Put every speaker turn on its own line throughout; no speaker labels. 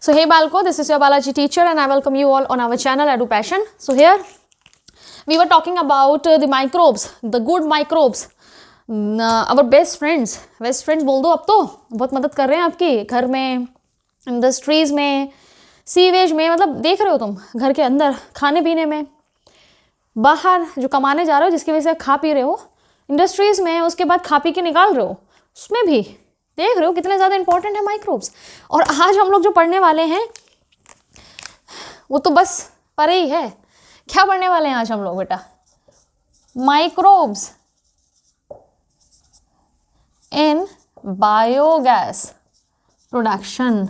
So hey Balko, this is your biology teacher and I welcome you all on our channel EduPassion. So here we were talking about the microbes, the good microbes, our best friends. Best friends बोल दो अब तो, बहुत मदद कर रहे हैं आपकी घर में, इंडस्ट्रीज में, सीवेज में, मतलब देख रहे हो तुम घर के अंदर, खाने पीने में, बाहर जो कमाने जा रहे हो जिसकी वजह से खा पी रहे हो, इंडस्ट्रीज में, उसके बाद खा पी के निकाल रहे हो, उसमें भी देख रहे हो कितने ज़्यादा इंपॉर्टेंट है माइक्रोब्स। और आज हम लोग जो पढ़ने वाले हैं वो तो बस परे ही है। क्या पढ़ने वाले हैं आज हम लोग बेटा? Microbes in biogas production,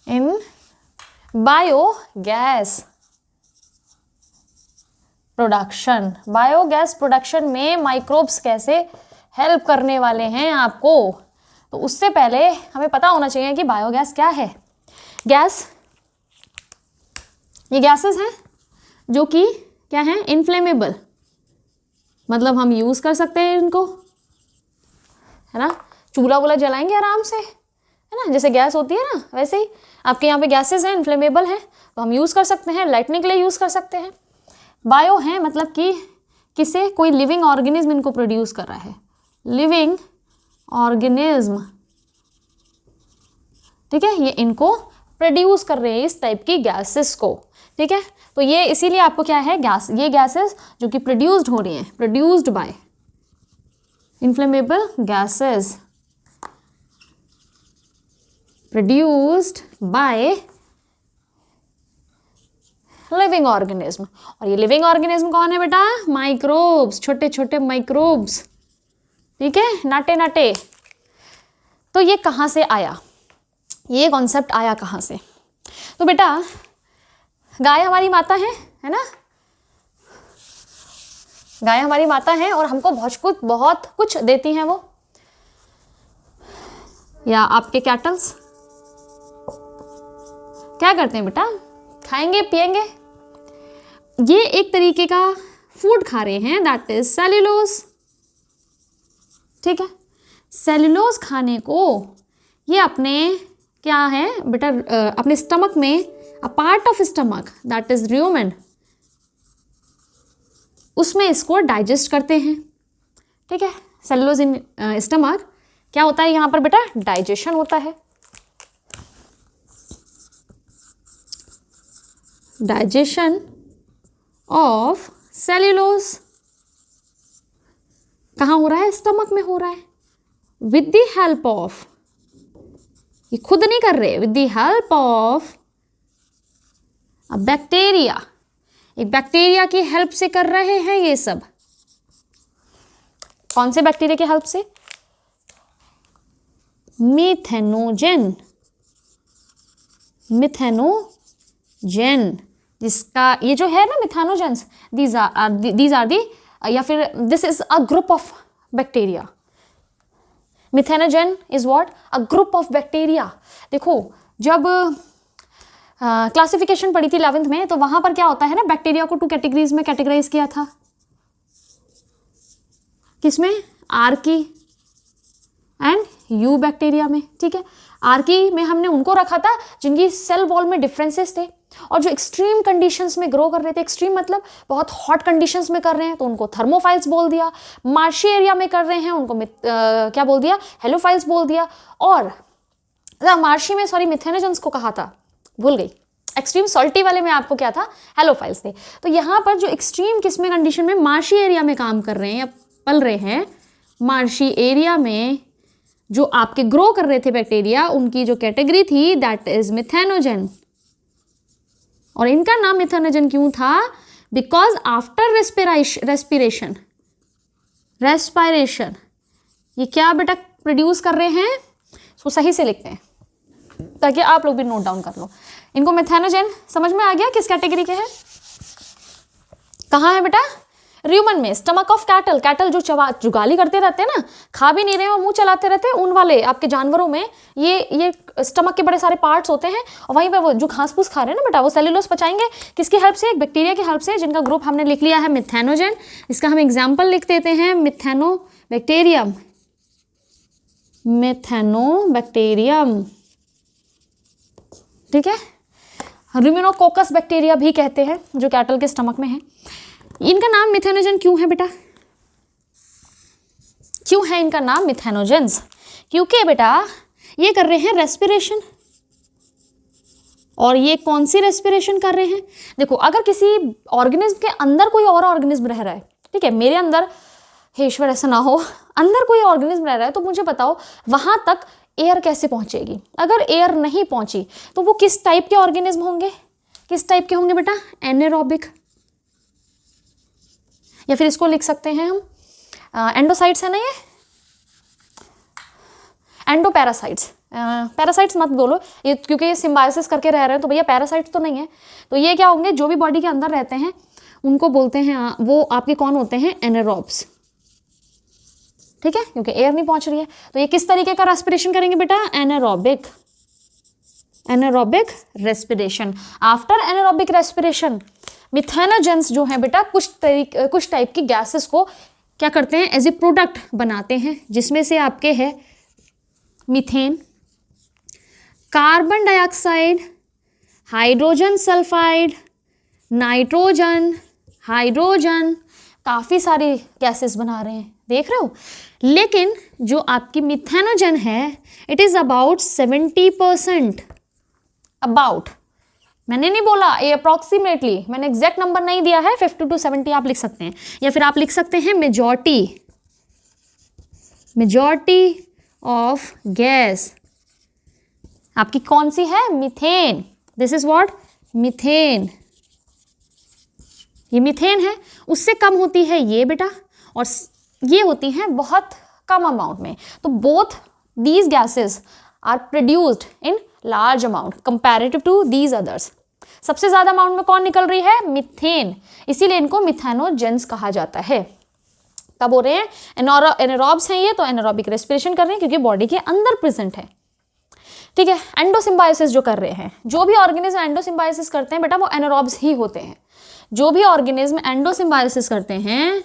in biogas production. Biogas production में माइक्रोब्स कैसे हेल्प करने वाले हैं आपको, तो उससे पहले हमें पता होना चाहिए कि बायोगैस क्या है। गैस, ये गैसेस हैं जो कि क्या हैं? इनफ्लेमेबल, मतलब हम यूज़ कर सकते हैं इनको, है ना। चूल्हा वूल्हा जलाएंगे आराम से, है ना, जैसे गैस होती है ना, वैसे ही आपके यहाँ पे गैसेस हैं, इनफ्लेमेबल हैं, तो हम यूज़ कर सकते हैं, लाइटनिंग के लिए यूज़ कर सकते हैं। बायो है मतलब कि किसे, कोई लिविंग ऑर्गेनिज्म इनको प्रोड्यूस कर रहा है, लिविंग ऑर्गेनिज्म, ठीक है, ये इनको प्रोड्यूस कर रहे हैं इस टाइप की गैसेस को, ठीक है। तो ये इसीलिए आपको क्या है, गैस, ये गैसेस जो कि प्रोड्यूस्ड हो रही हैं, produced by inflammable gases, produced by living organism. और ये लिविंग ऑर्गेनिज्म कौन है बेटा? माइक्रोब्स, छोटे छोटे माइक्रोब्स, ठीक है, नाटे नाटे। तो ये कहाँ से आया, ये कॉन्सेप्ट आया कहाँ से? तो बेटा गाय हमारी माता है ना, गाय हमारी माता है और हमको बहुत कुछ देती हैं वो, या आपके कैटल्स क्या करते हैं बेटा? खाएंगे पिएंगे, ये एक तरीके का फूड खा रहे हैं, दैट इज सेल्यूलोज, ठीक है। सेल्यूलोज खाने को ये अपने क्या है बेटा, अपने स्टमक में, a part of stomach that is rumen, उसमें इसको डाइजेस्ट करते हैं, ठीक है। सेल्यूलोज इन स्टमक क्या होता है यहाँ पर बेटा? डाइजेशन होता है, डाइजेशन ऑफ सेल्यूलोज कहाँ हो रहा है? स्टमक में हो रहा है, विद द हेल्प ऑफ, ये खुद नहीं कर रहे, with the help of a bacteria, एक बैक्टीरिया की हेल्प से कर रहे हैं ये सब। कौन से बैक्टीरिया की हेल्प से? मिथेनोजेन, मिथेनोजेन, जिसका ये जो है ना मिथेनोजेंस, दीज आर दी, या फिर this is a group of bacteria. Methanogen is what? A group of bacteria. देखो जब क्लासिफिकेशन पढ़ी थी 11th में, तो वहां पर क्या होता है ना, बैक्टीरिया को 2 कैटेगरीज में कैटेगराइज किया था, किसमें? आर्की एंड यू बैक्टीरिया में, ठीक है। आर्की में हमने उनको रखा था जिनकी सेल वॉल में डिफरेंसेस थे और जो एक्सट्रीम कंडीशंस में ग्रो कर रहे थे, एक्सट्रीम मतलब बहुत हॉट कंडीशंस में कर रहे हैं तो उनको थर्मोफाइल्स बोल दिया, मार्शी एरिया में कर रहे हैं उनको क्या बोल दिया? हेलोफाइल्स बोल दिया। और मार्शी में सॉरी मिथेनोजेंस को कहा था, भूल गई, एक्सट्रीम सॉल्टी वाले में आपको क्या था? हेलोफाइल्स थे। तो यहाँ पर जो एक्सट्रीम किस्में कंडीशन में मार्शी एरिया में काम कर रहे हैं या पल रहे हैं, मार्शी एरिया में जो आपके ग्रो कर रहे थे बैक्टीरिया, उनकी जो कैटेगरी थी दैट इज मिथेनोजेन। और इनका नाम मिथेनोजेन क्यों था? बिकॉज आफ्टर रेस्पिरेशन ये क्या बेटा प्रोड्यूस कर रहे हैं? इसको सही से लिखते हैं ताकि आप लोग भी नोट डाउन कर लो। इनको मिथेनोजेन समझ में आ गया किस कैटेगरी के हैं? कहाँ है बेटा? र्यूमन में, स्टमक ऑफ कैटल, कैटल जो जुगाली करते रहते हैं ना, खा भी नहीं रहे और मुंह चलाते रहते हैं, उन वाले आपके जानवरों में ये स्टमक के बड़े सारे पार्ट्स होते हैं और वहीं पे वो जो घास फूस खा रहे हैं ना बेटा, वो सेल्यूलोज पचाएंगे किसकी हेल्प से? एक बैक्टीरिया की हेल्प से, जिनका ग्रुप हमने लिख लिया है मिथेनोजेन। इसका हम एग्जाम्पल लिख देते हैं, मिथेनो बैक्टीरियम, मेथेनोबैक्टीरियम, ठीक है। रुमिनोकोकस बैक्टीरिया भी कहते हैं, जो कैटल के स्टमक में है। इनका नाम मिथेनोजन क्यों है बेटा? क्यों है इनका नाम मिथेनोजेंस? क्योंकि बेटा ये कर रहे हैं रेस्पिरेशन। और ये कौन सी रेस्पिरेशन कर रहे हैं? देखो, अगर किसी ऑर्गेनिज्म के अंदर कोई और ऑर्गेनिज्म रह रहा है, ठीक है, मेरे अंदर, हे ईश्वर ऐसा ना हो, अंदर कोई ऑर्गेनिज्म रह रहा है, तो मुझे बताओ वहां तक एयर कैसे पहुंचेगी? अगर एयर नहीं पहुंची तो वो किस टाइप के ऑर्गेनिज्म होंगे? किस टाइप के होंगे बेटा? एनेरोबिक। या फिर इसको लिख सकते हैं हम, एंडोसाइट्स है ना ये, एंडोपैरासाइट्स। पैरासाइट्स मत बोलो ये, क्योंकि ये सिम्बायोसिस करके रह रहे हैं, तो भैया पैरासाइट्स तो नहीं है। तो ये क्या होंगे? जो भी बॉडी के अंदर रहते हैं उनको बोलते हैं, वो आपके कौन होते हैं? एनेरोब्स, ठीक है, क्योंकि एयर नहीं पहुंच रही है। तो ये किस तरीके का रेस्पिरेशन करेंगे बेटा? Anaerobic, anaerobic respiration. After anaerobic respiration methanogens जो है बेटा कुछ टाइप की गैसेस को क्या करते हैं? एज ए प्रोडक्ट बनाते हैं, जिसमें से आपके है methane, carbon dioxide, hydrogen sulphide, nitrogen, hydrogen, काफ़ी सारी गैसेस बना रहे हैं, देख रहे हो। लेकिन जो आपकी मिथेनोजन है, इट इज़ अबाउट 70%। अबाउट, मैंने नहीं बोला ये अप्रॉक्सीमेटली, मैंने एग्जैक्ट नंबर नहीं दिया है, 50 to 70 आप लिख सकते हैं, या फिर आप लिख सकते हैं मेजॉरिटी ऑफ गैस आपकी कौन सी है? Methane. This is what? Methane. ये मीथेन है, उससे कम होती है ये बेटा, और ये होती हैं बहुत कम अमाउंट में। तो both these gases are produced in large amount comparative to these others. सबसे ज्यादा अमाउंट में कौन निकल रही है? मीथेन। इसीलिए इनको मिथेनोजेंस कहा जाता है। तब हो रहे हैं एनारोब्स हैं ये, तो एनारोबिक रेस्पिरेशन कर रहे हैं क्योंकि बॉडी के अंदर प्रेजेंट है, ठीक है। एंडोसिम्बायोसिस जो कर रहे हैं, जो भी ऑर्गेनिज्म एंडोसिम्बायोसिस करते हैं बेटा, वो एनारोब्स ही होते हैं। जो भी ऑर्गेनिज्म एंडोसिम्बायोसिस करते हैं,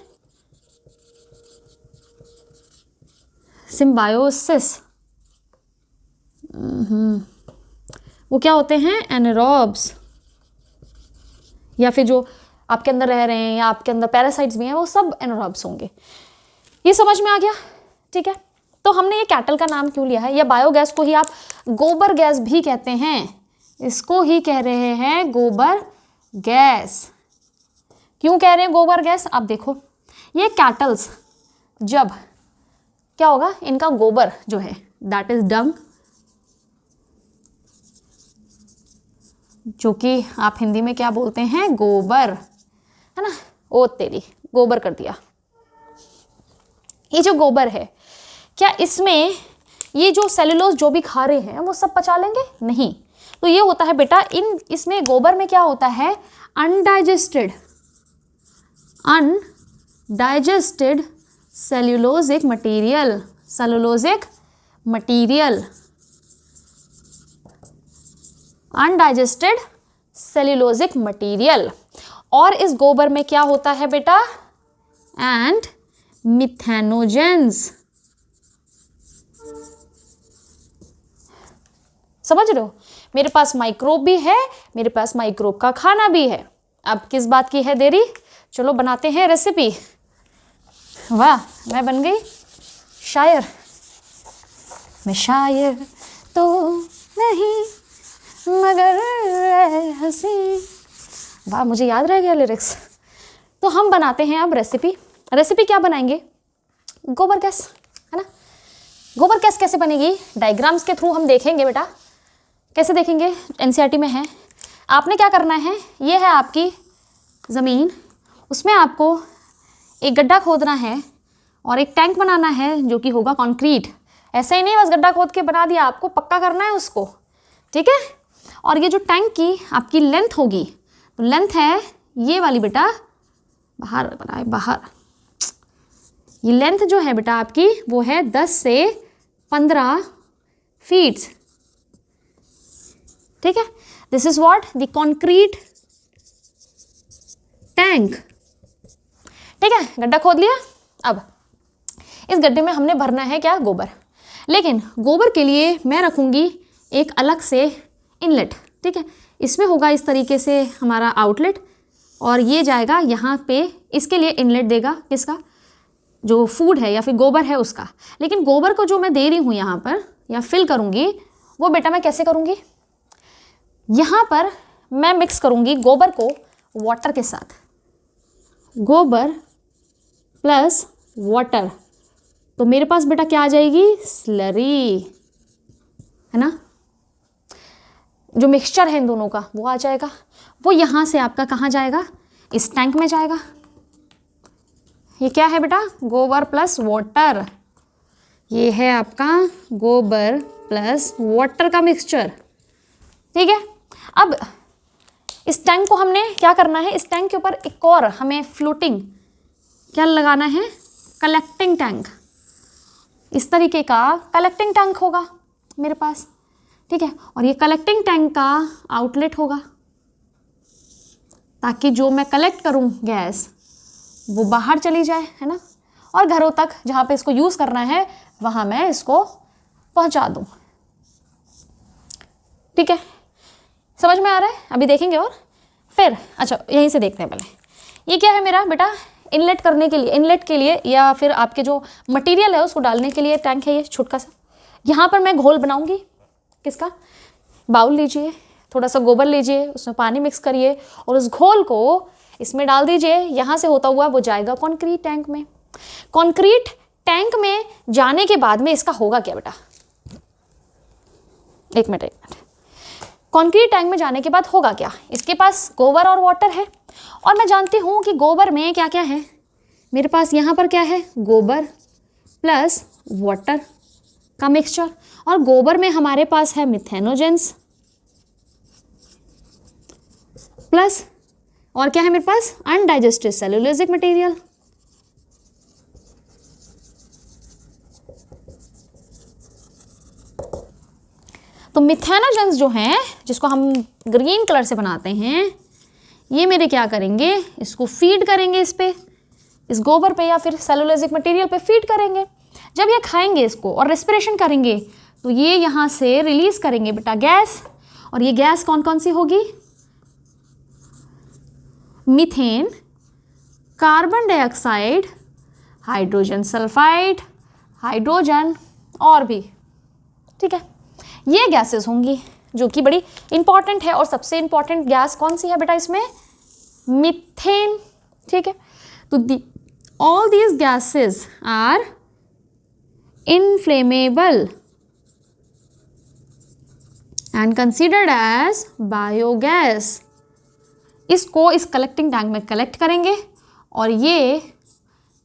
सिम्बायोसिस, वो क्या होते हैं? एनारोब्स। या फिर जो आपके अंदर रह रहे हैं या आपके अंदर पैरासाइट्स भी हैं, वो सब एनारोब्स होंगे। ये समझ में आ गया, ठीक है। तो हमने ये कैटल का नाम क्यों लिया है? या बायोगैस को ही आप गोबर गैस भी कहते हैं, इसको ही कह रहे हैं गोबर गैस। क्यों कह रहे हैं गोबर गैस? आप देखो, ये कैटल्स जब क्या होगा, इनका गोबर जो है दैट इज डंग, जो कि आप हिंदी में क्या बोलते हैं? गोबर, है ना। ओ तेरी, गोबर कर दिया। ये जो गोबर है, क्या इसमें ये जो सेलुलोज जो भी खा रहे हैं वो सब पचा लेंगे? नहीं। तो ये होता है बेटा, इसमें गोबर में क्या होता है? Undigested cellulosic material, cellulosic material, undigested cellulosic material. और इस गोबर में क्या होता है बेटा? And methanogens. समझ रहे हो? मेरे पास माइक्रोब भी है, मेरे पास माइक्रोब का खाना भी है। अब किस बात की है देरी? चलो बनाते हैं रेसिपी। वाह, मैं बन गई शायर। मैं शायर तो नहीं मगर हंसी। वाह, मुझे याद रह गया लिरिक्स। तो हम बनाते हैं अब रेसिपी। रेसिपी क्या बनाएंगे? गोबर गैस, है ना। गोबर गैस कैसे बनेगी? डायग्राम्स के थ्रू हम देखेंगे बेटा। कैसे देखेंगे? एनसीईआरटी में है। आपने क्या करना है, ये है आपकी ज़मीन, उसमें आपको एक गड्ढा खोदना है और एक टैंक बनाना है जो कि होगा कंक्रीट। ऐसा ही नहीं बस गड्ढा खोद के बना दिया, आपको पक्का करना है उसको, ठीक है। और ये जो टैंक की आपकी लेंथ होगी, तो लेंथ है ये वाली बेटा, बाहर बनाए बाहर। ये लेंथ जो है बेटा आपकी वो है 10 से 15 फीट्स, ठीक है। This is what the concrete tank, ठीक है। गड्ढा खोद लिया। अब इस गड्ढे में हमने भरना है क्या? गोबर। लेकिन गोबर के लिए मैं रखूँगी एक अलग से इनलेट, ठीक है। इसमें होगा इस तरीके से हमारा आउटलेट और ये जाएगा यहाँ पे, इसके लिए इनलेट देगा किसका, जो फूड है या फिर गोबर है उसका। लेकिन गोबर को जो मैं दे रही हूँ यहाँ पर या फिल करूँगी वो बेटा मैं कैसे करूँगी, यहाँ पर मैं मिक्स करूँगी गोबर को वाटर के साथ, गोबर प्लस वाटर, तो मेरे पास बेटा क्या आ जाएगी, स्लरी, है ना। जो मिक्सचर है इन दोनों का वो आ जाएगा, वो यहाँ से आपका कहाँ जाएगा, इस टैंक में जाएगा। ये क्या है बेटा, गोबर प्लस वाटर, ये है आपका गोबर प्लस वाटर का मिक्सचर, ठीक है। अब इस टैंक को हमने क्या करना है, इस टैंक के ऊपर एक और हमें फ्लोटिंग क्या लगाना है, कलेक्टिंग टैंक। इस तरीके का कलेक्टिंग टैंक होगा मेरे पास, ठीक है। और ये कलेक्टिंग टैंक का आउटलेट होगा, ताकि जो मैं कलेक्ट करूं गैस वो बाहर चली जाए, है ना, और घरों तक जहाँ पे इसको यूज़ करना है वहाँ मैं इसको पहुँचा दूँ, ठीक है। समझ में आ रहा है, अभी देखेंगे। और फिर अच्छा यहीं से देखते हैं पहले, ये क्या है मेरा बेटा, इनलेट करने के लिए, इनलेट के लिए या फिर आपके जो मटेरियल है उसको डालने के लिए टैंक है ये छोटा सा। यहाँ पर मैं घोल बनाऊंगी किसका, बाउल लीजिए, थोड़ा सा गोबर लीजिए, उसमें पानी मिक्स करिए और उस घोल को इसमें डाल दीजिए। यहाँ से होता हुआ वो जाएगा कंक्रीट टैंक में। कंक्रीट टैंक में जाने के बाद में इसका होगा क्या बेटा, एक मिनट, कंक्रीट टैंक में जाने के बाद होगा क्या, इसके पास गोबर और वाटर है और मैं जानती हूँ कि गोबर में क्या क्या है, मेरे पास यहाँ पर क्या है, गोबर प्लस वाटर का मिक्सचर, और गोबर में हमारे पास है मिथेनोजेंस प्लस और क्या है मेरे पास, अनडाइजेस्टेड सेलुलोजिक मटेरियल। तो मिथेनोजेंस जो हैं जिसको हम ग्रीन कलर से बनाते हैं, ये मेरे क्या करेंगे, इसको फीड करेंगे इस पे, इस गोबर पे या फिर सेलुलोजिक मटेरियल पे फीड करेंगे। जब ये खाएंगे इसको और रेस्पिरेशन करेंगे तो ये यहाँ से रिलीज करेंगे बेटा गैस, और ये गैस कौन कौन सी होगी, methane, carbon dioxide, hydrogen sulphide, hydrogen और भी, ठीक है। ये गैसेस होंगी जो कि बड़ी इंपॉर्टेंट है, और सबसे इंपॉर्टेंट गैस कौन सी है बेटा इसमें, मीथेन, ठीक है। तो all these gases are inflammable and considered as biogas. इसको इस कलेक्टिंग टैंक में कलेक्ट करेंगे और ये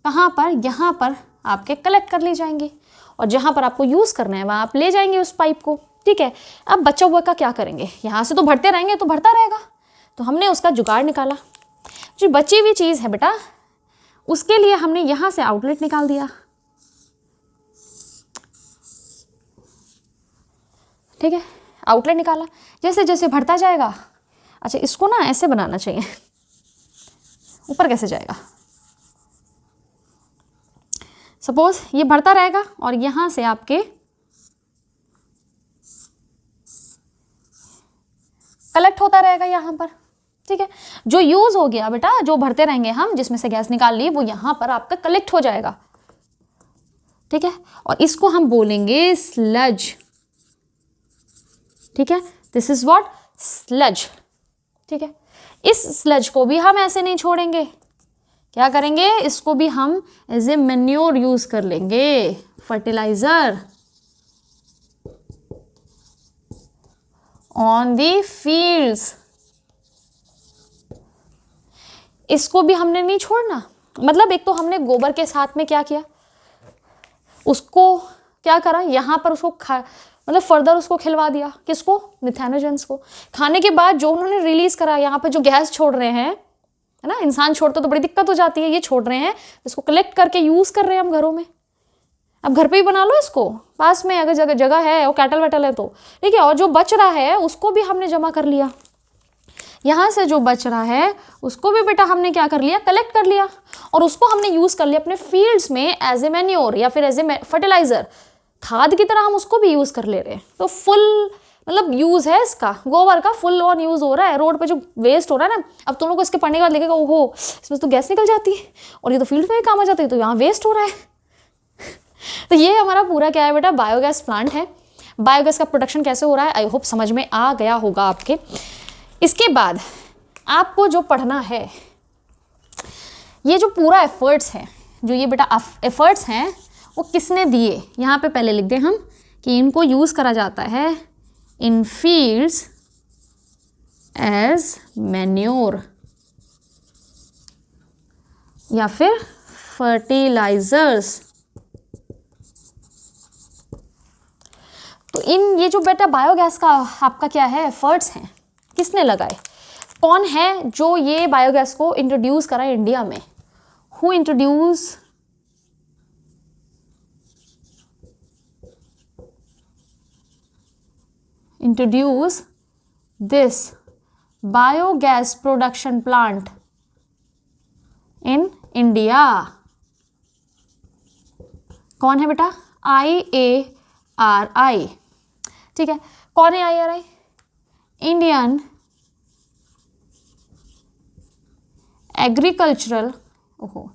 कहाँ पर, यहाँ पर आपके कलेक्ट कर ली जाएंगी, और जहाँ पर आपको यूज़ करना है वहाँ आप ले जाएंगे उस पाइप को, ठीक है। अब बचा हुआ का क्या करेंगे, यहाँ से तो भरते रहेंगे तो भरता रहेगा, तो हमने उसका जुगाड़ निकाला। जो बची हुई चीज़ है बेटा उसके लिए हमने यहाँ से आउटलेट निकाल दिया, ठीक है, आउटलेट निकाला। जैसे जैसे भरता जाएगा, अच्छा इसको ना ऐसे बनाना चाहिए, ऊपर कैसे जाएगा, सपोज ये भरता रहेगा और यहाँ से आपके कलेक्ट होता रहेगा यहाँ पर, ठीक है। जो यूज हो गया बेटा, जो भरते रहेंगे हम, जिसमें से गैस निकाल ली, वो यहाँ पर आपका कलेक्ट हो जाएगा, ठीक है। और इसको हम बोलेंगे स्लज, ठीक है, दिस इज व्हाट, स्लज, ठीक है। इस स्लज को भी हम ऐसे नहीं छोड़ेंगे, क्या करेंगे, इसको भी हम एज ए मैन्योर यूज कर लेंगे, फर्टिलाइजर ऑन दी फील्ड्स। इसको भी हमने नहीं छोड़ना, मतलब एक तो हमने गोबर के साथ में क्या किया, उसको क्या करा, यहाँ पर उसको मतलब फर्दर उसको खिलवा दिया, किसको, मिथेनोजेंस को। खाने के बाद जो उन्होंने रिलीज करा, यहाँ पे जो गैस छोड़ रहे हैं, है ना, इंसान छोड़ते तो बड़ी दिक्कत हो जाती है, ये छोड़ रहे हैं, इसको कलेक्ट करके यूज कर रहे हैं हम घरों में। अब घर पे ही बना लो इसको, पास में अगर जगह है, वो कैटल वैटल है तो, ठीक है। और जो बच रहा है उसको भी हमने जमा कर लिया, यहाँ से जो बच रहा है उसको भी बेटा हमने क्या कर लिया, कलेक्ट कर लिया, और उसको हमने यूज कर लिया अपने फील्ड्स में एज ए मैन्योर या फिर एज ए फर्टिलाइजर। खाद की तरह हम उसको भी यूज़ कर ले रहे हैं। तो फुल मतलब यूज़ है इसका, गोबर का फुल ऑन यूज़ हो रहा है। रोड पे जो वेस्ट हो रहा है ना, अब तुम लोग को इसके पढ़ने के बाद लगेगा ओहो इसमें तो गैस निकल जाती है और ये तो फील्ड में ही काम आ जाती है, तो यहाँ वेस्ट हो रहा है। तो ये हमारा पूरा क्या है बेटा, बायोगैस प्लांट है। बायोगैस का प्रोडक्शन कैसे हो रहा है, आई होप समझ में आ गया होगा आपके। इसके बाद आपको जो पढ़ना है, ये जो पूरा एफर्ट्स है, जो ये बेटा एफर्ट्स हैं वो किसने दिए, यहाँ पे पहले लिख दें हम कि इनको यूज़ करा जाता है इन फील्ड्स एज मैन्योर या फिर फर्टिलाइजर्स। तो इन ये जो बेटा बायोगैस का आपका क्या है एफर्ट्स हैं, किसने लगाए, कौन है जो ये बायोगैस को इंट्रोड्यूस करा इंडिया में, who introduce this biogas production plant in India. कौन है बेटा, IARI, ठीक है। कौन है IARI, इंडियन एग्रीकल्चरल, ओहो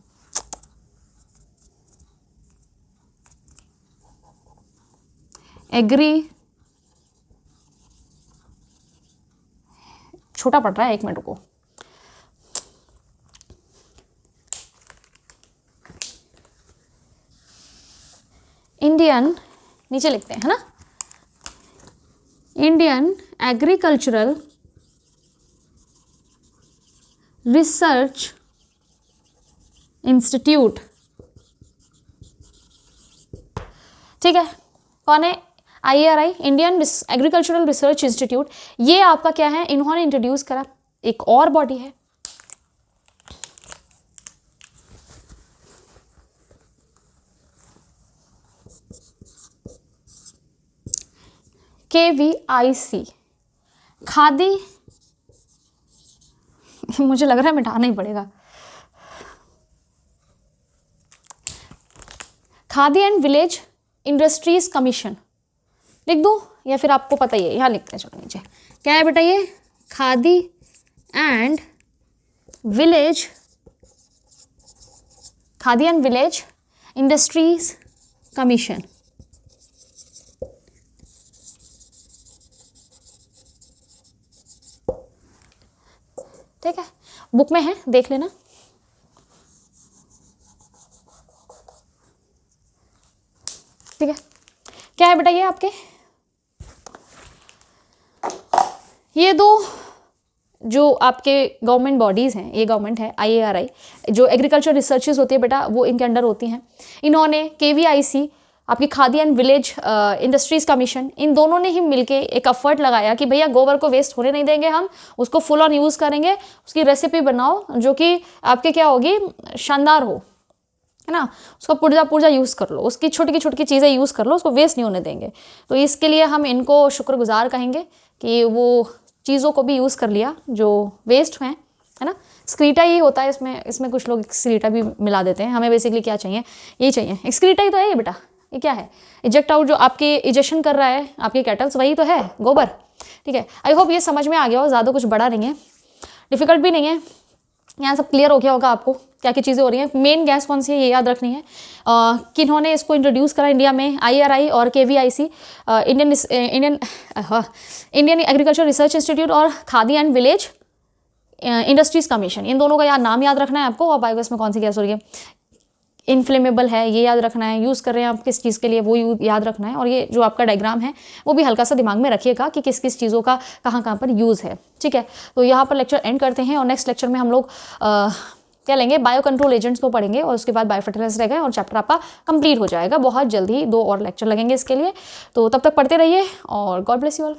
छोटा पड़ रहा है, एक मिनट को, इंडियन नीचे लिखते हैं है ना, इंडियन एग्रीकल्चरल रिसर्च इंस्टीट्यूट, ठीक है। कौन है, IARI, Indian agricultural research institute. ये आपका क्या है, इन्होंने इंट्रोड्यूस करा। एक और बॉडी है KVIC, खादी मुझे लग रहा है मिटाना ही पड़ेगा, khadi and village industries commission लिख दूं या फिर आपको पता ही है, यहाँ लिखते हैं चलो नीचे। क्या है बेटा ये, khadi and village industries commission. ठीक है, बुक में है, देख लेना। ठीक है, क्या है बेटा ये आपके, ये दो जो आपके गवर्नमेंट बॉडीज़ हैं, ये गवर्नमेंट है IARI, जो एग्रीकल्चर रिसर्चेज होती है बेटा वो इनके अंडर होती हैं। इन्होंने KVIC, आपकी Khadi and village industries commission, इन दोनों ने ही मिलके एक एफर्ट लगाया कि भैया गोबर को वेस्ट होने नहीं देंगे, हम उसको फुल ऑन यूज़ करेंगे, उसकी रेसिपी बनाओ जो कि आपके क्या होगी, शानदार हो, है ना, उसका पुर्जा यूज़ कर लो, उसकी छोटी चीज़ें यूज़ कर लो, उसको वेस्ट नहीं होने देंगे। तो इसके लिए हम इनको शुक्रगुजार कहेंगे कि वो चीज़ों को भी यूज़ कर लिया जो वेस्ट हैं, है ना। एक्सक्रीटा ही होता है इसमें कुछ लोग एक्सक्रीटा भी मिला देते हैं। हमें बेसिकली क्या चाहिए, यही चाहिए, एक्सक्रीटा ही तो है ये बेटा। ये क्या है, इजेक्ट आउट, जो आपके इजेक्शन कर रहा है आपके कैटल्स, वही तो है गोबर। ठीक है, आई होप ये समझ में आ गया हो, ज़्यादा कुछ बड़ा नहीं है, डिफ़िकल्ट भी नहीं है, यहाँ सब क्लियर हो गया होगा आपको क्या क्या चीज़ें हो रही हैं। मेन गैस कौन सी है ये याद रखनी है, किन्होंने इसको इंट्रोड्यूस करा इंडिया में, IARI और KVIC, Indian agriculture research institute और Khadi and village industries commission. इन दोनों का याद नाम याद रखना है आपको। और बायोगैस में कौन सी गैस हो रही है, इनफ्लेमेबल है, ये याद रखना है, यूज़ कर रहे हैं आप किस चीज़ के लिए वो याद रखना है। और ये जो आपका डायग्राम है वो भी हल्का सा दिमाग में रखिएगा कि किस किस चीज़ों का कहाँ पर यूज़ है। ठीक है, तो यहाँ पर लेक्चर एंड करते हैं और नेक्स्ट लेक्चर में हम लोग क्या लेंगे, बायो कंट्रोल एजेंट्स को पढ़ेंगे और उसके बाद बायो फर्टिलाइजर रहेगा और चैप्टर आपका कंप्लीट हो जाएगा। बहुत जल्दी 2 और लेक्चर लगेंगे इसके लिए, तो तब तक पढ़ते रहिए और गॉड ब्लेस यू ऑल।